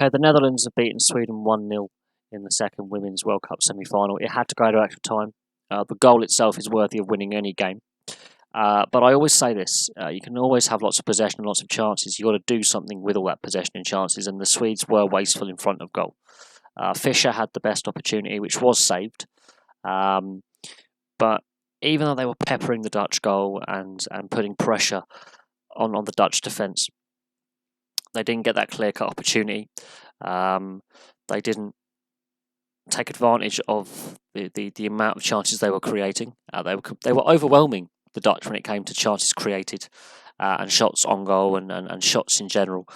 Okay, the Netherlands have beaten Sweden 1-0 in the second Women's World Cup semi-final. It had to go to extra time. The goal itself is worthy of winning any game. But I always say this, you can always have lots of possession and lots of chances. You've got to do something with all that possession and chances, and the Swedes were wasteful in front of goal. Fischer had the best opportunity, which was saved. But even though they were peppering the Dutch goal and putting pressure on the Dutch defence, they didn't get that clear-cut opportunity. They didn't take advantage of the amount of chances they were creating. They were overwhelming the Dutch when it came to chances created and shots on goal and shots in general.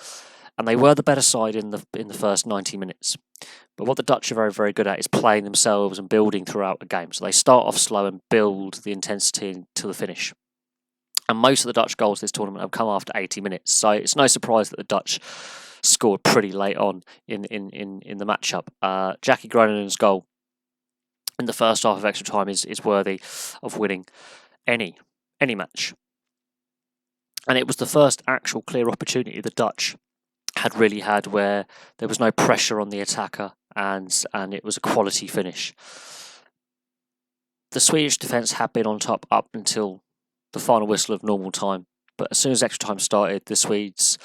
And they were the better side in the first 90 minutes. But what the Dutch are very, very good at is playing themselves and building throughout the game. So they start off slow and build the intensity until the finish. And most of the Dutch goals this tournament have come after 80 minutes. So it's no surprise that the Dutch scored pretty late on in the matchup. Jackie Groenen's goal in the first half of extra time is worthy of winning any match. And it was the first actual clear opportunity the Dutch had really had where there was no pressure on the attacker and it was a quality finish. The Swedish defence had been on top up until the final whistle of normal time, but as soon as extra time started, the Swedes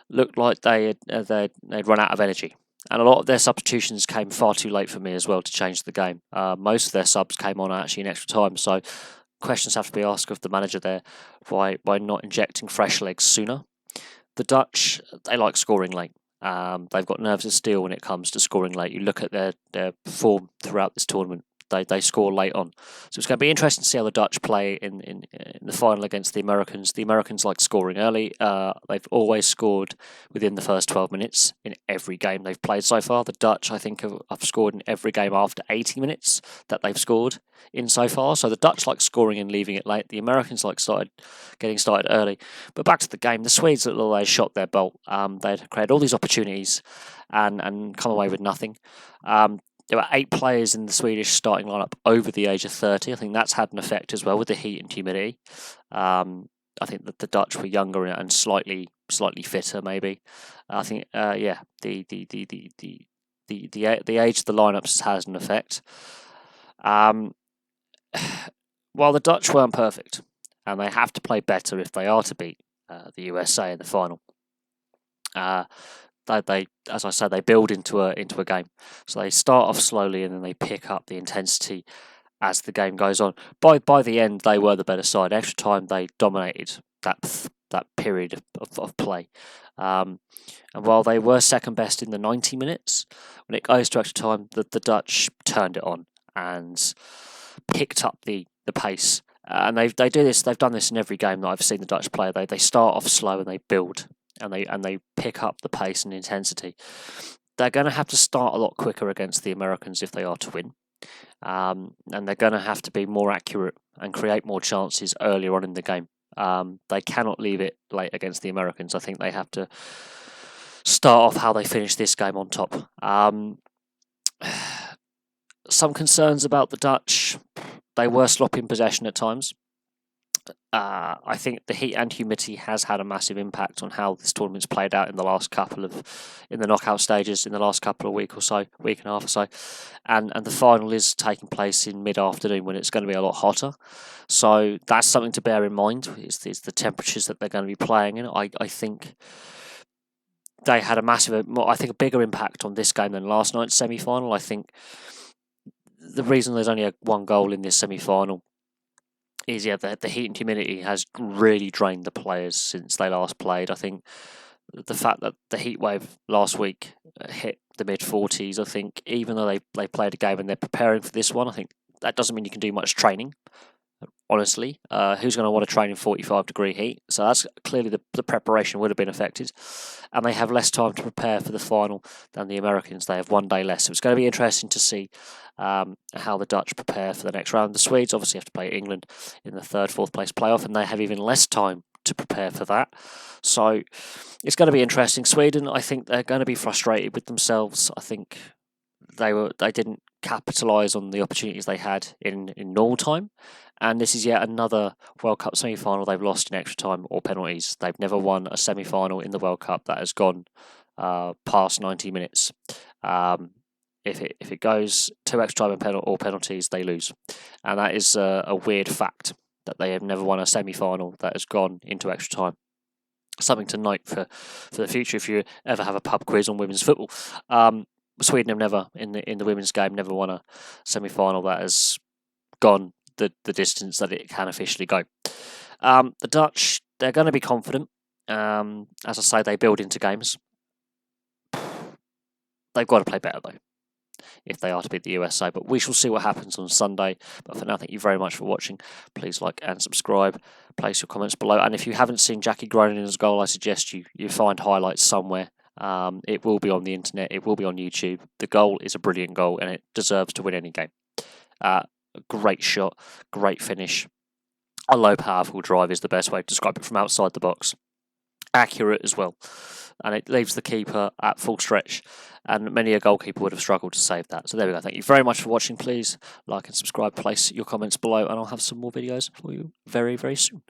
looked like they'd run out of energy, and a lot of their substitutions came far too late for me as well to change the game. Most of their subs came on actually in extra time, so questions have to be asked of the manager there why not injecting fresh legs sooner. The Dutch, they like scoring late. They've got nerves of steel when it comes to scoring late. You look at their form throughout this tournament. They score late on. So it's going to be interesting to see how the Dutch play in the final against the Americans. The Americans like scoring early. They've always scored within the first 12 minutes in every game they've played so far. The Dutch, I think, have scored in every game after 80 minutes that they've scored in so far. So the Dutch like scoring and leaving it late. The Americans like getting started early. But back to the game, the Swedes always shot their bolt. They'd created all these opportunities and come away with nothing. There were 8 players in the Swedish starting lineup over the age of 30. I think that's had an effect as well with the heat and humidity. I think that the Dutch were younger and slightly fitter, maybe. I think, the age of the lineups has an effect. While the Dutch weren't perfect, and they have to play better if they are to beat the USA in the final. They, as I said, they build into a game. So they start off slowly and then they pick up the intensity as the game goes on. By the end, they were the better side. Extra time, they dominated that period of play. And while they were second best in the 90 minutes, when it goes to extra time, the Dutch turned it on and picked up the pace. And they do this. They've done this in every game that I've seen the Dutch play. They start off slow and they build. And they pick up the pace and intensity. They're going to have to start a lot quicker against the Americans if they are to win. And they're going to have to be more accurate and create more chances earlier on in the game. They cannot leave it late against the Americans. I think they have to start off how they finish this game on top. Some concerns about the Dutch. They were sloppy in possession at times. I think the heat and humidity has had a massive impact on how this tournament's played out in the knockout stages in the last couple of week and a half or so, and the final is taking place in mid-afternoon when it's going to be a lot hotter. So that's something to bear in mind. Is the temperatures that they're going to be playing in. I think they had a bigger impact on this game than last night's semi-final. I think the reason there's only one goal in this semi-final is the heat and humidity has really drained the players since they last played. I think the fact that the heat wave last week hit the mid-40s, I think even though they played a game and they're preparing for this one, I think that doesn't mean you can do much training, honestly. Who's going to want to train in 45-degree heat? So that's clearly the preparation would have been affected. And they have less time to prepare for the final than the Americans. They have 1 day less. So it's going to be interesting to see how the Dutch prepare for the next round. The Swedes obviously have to play England in the 3rd, 4th place playoff, and they have even less time to prepare for that. So it's going to be interesting. Sweden, I think they're going to be frustrated with themselves. I think they didn't capitalise on the opportunities they had in normal time. And this is yet another World Cup semi-final they've lost in extra time or penalties. They've never won a semi-final in the World Cup that has gone past 90 minutes. If it goes to extra time or penalties, they lose, and that is a weird fact that they have never won a semi-final that has gone into extra time. Something to note for the future if you ever have a pub quiz on women's football. Sweden have never in the women's game never won a semi-final that has gone the distance that it can officially go. The Dutch, they're going to be confident. As I say, they build into games. They've got to play better though if they are to beat the USA, but we shall see what happens on Sunday. But for now, thank you very much for watching. Please like and subscribe. Place your comments below, and if you haven't seen Jackie Groenen's goal, I suggest you find highlights somewhere. It will be on the internet, it will be on YouTube. The goal is a brilliant goal and it deserves to win any game. Great shot, great finish. A low powerful drive is the best way to describe it from outside the box. Accurate as well, and it leaves the keeper at full stretch, and many a goalkeeper would have struggled to save that. So there we go. Thank you very much for watching. Please like and subscribe, place your comments below, and I'll have some more videos for you very, very soon.